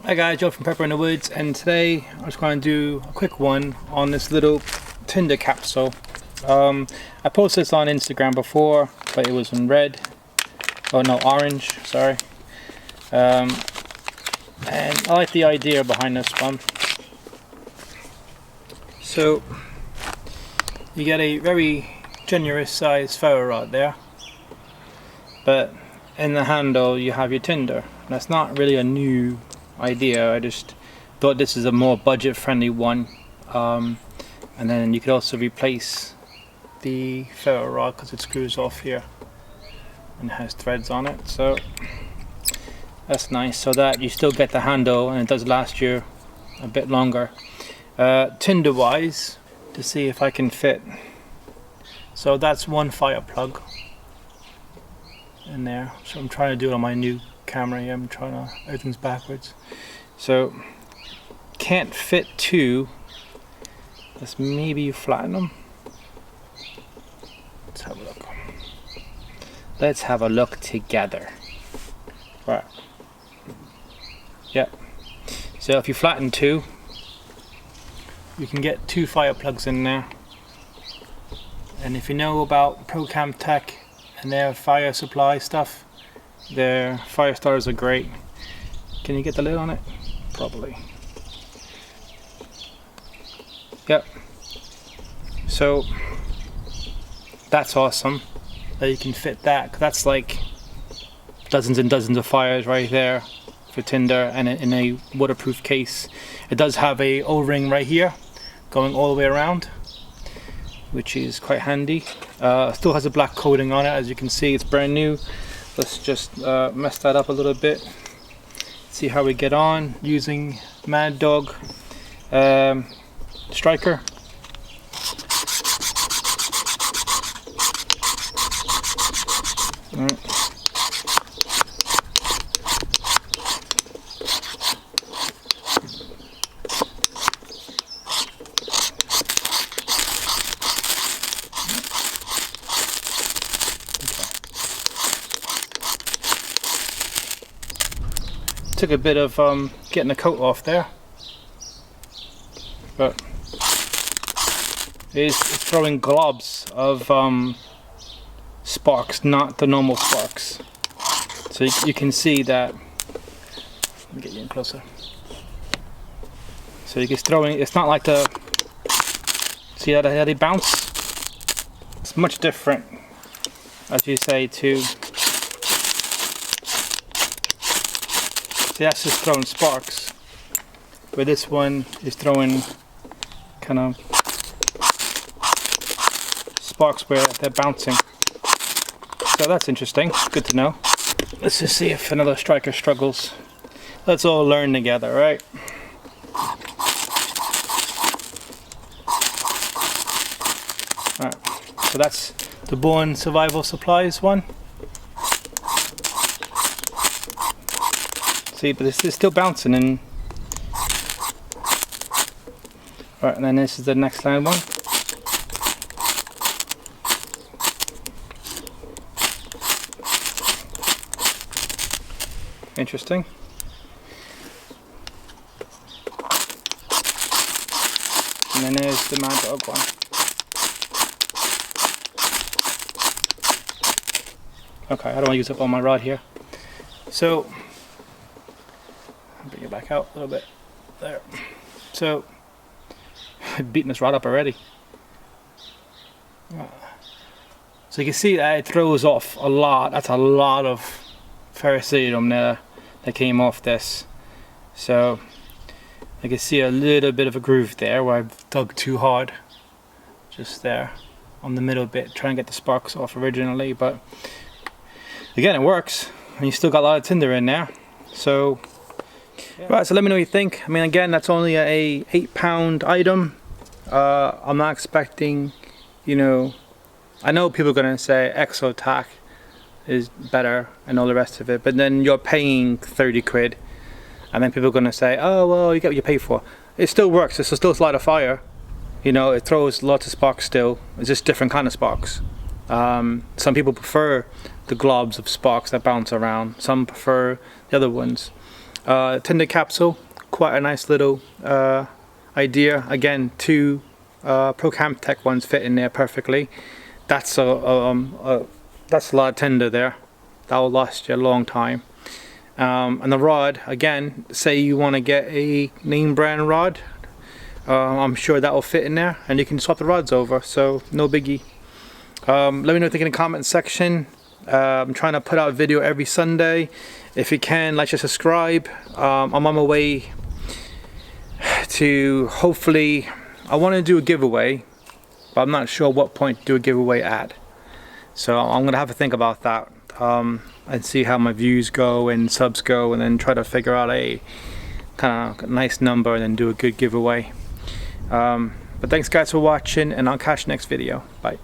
Hi guys, Joe from Pepper in the Woods, and today I'm just going to do a quick one on this little Tinder capsule. I posted this on Instagram before, but it was in red. Oh no, orange, sorry. And I like the idea behind this one. So, you get a very generous size ferro rod there, but in the handle you have your Tinder. That's not really a new idea. I just thought this is a more budget friendly one, and then you could also replace the ferro rod because it screws off here and has threads on it, so that's nice, so that you still get the handle and it does last you a bit longer. Tinder wise, to see if I can fit, so that's one fire plug in there, so I'm trying to do it on my new camera here. I'm trying to, everything's backwards, so can't fit two. Let's maybe flatten them. Let's have a look. Let's have a look together. Right. Yep. So if you flatten two, you can get two fire plugs in there. And if you know about ProCam Tech and their fire supply stuff, their fire starters are great. Can you get the lid on it? Probably. Yep. So that's awesome that you can fit that. That's like dozens and dozens of fires right there for Tinder, and in a waterproof case. It does have a O-ring right here going all the way around, which is quite handy. Still has a black coating on it, as you can see. It's brand new. Let's just mess that up a little bit. See how we get on using Mad Dog striker. Right. Took a bit of getting the coat off there, but it's throwing globs of sparks, not the normal sparks. So you can see that. Let me get you in closer. So it's throwing. It's not like the. See how they bounce? It's much different, as you say, to. See, that's just throwing sparks, but this one is throwing kind of sparks where they're bouncing. So that's interesting, good to know. Let's just see if another striker struggles. Let's all learn together, right? Alright, so that's the Born Survival Supplies one. See, but this is still bouncing, and right, and then this is the next line one. Interesting. And then there's the Mad Dog one. Okay, I don't want to use up all my rod here. So bring it back out a little bit. There. So I've beaten this rod up already. So you can see that it throws off a lot. That's a lot of Firesteel there that came off this. So I can see a little bit of a groove there where I've dug too hard. Just there on the middle bit, trying to get the sparks off originally, but again it works, and you still got a lot of Tinder in there. So yeah. Right, so let me know what you think. I mean, again, that's only a £8 item. I'm not expecting, you know, I know people are gonna say ExoTac is better and all the rest of it, but then you're paying 30 quid, and then people are gonna say, oh well, you get what you pay for. It still works. It's still a light of fire. You know, it throws lots of sparks still. It's just different kind of sparks. Some people prefer the globs of sparks that bounce around. Some prefer the other ones. Tinder capsule, quite a nice little idea. Again, 2 Pro Camp Tech ones fit in there perfectly. That's that's a lot of Tinder there. That will last you a long time. And the rod, again, say you want to get a name brand rod, I'm sure that will fit in there, and you can swap the rods over, so no biggie. Let me know what you think in the comment section. I'm trying to put out a video every Sunday. If you can, like and subscribe. I'm on my way to, hopefully, I want to do a giveaway, but I'm not sure what point to do a giveaway at. So I'm gonna have to think about that, and see how my views go and subs go, and then try to figure out a kind of nice number and then do a good giveaway. But thanks guys for watching, and I'll catch you next video. Bye.